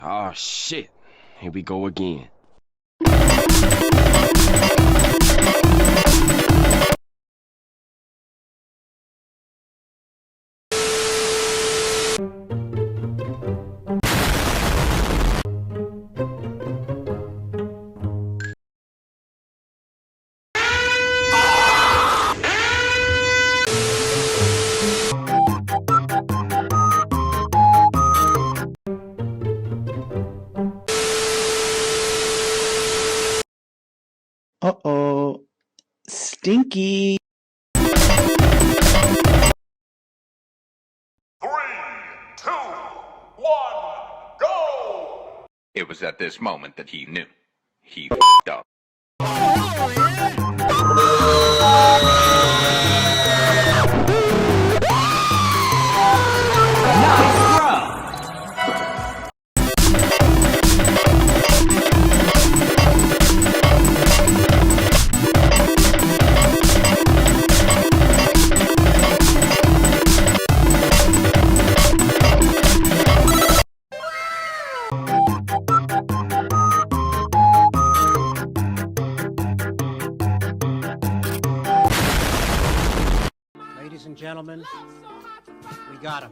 Oh shit. Here we go again. Uh-oh. Stinky. 3, 2, 1, go! It was at this moment that he knew. He f***ed up. Ladies and gentlemen, we got him.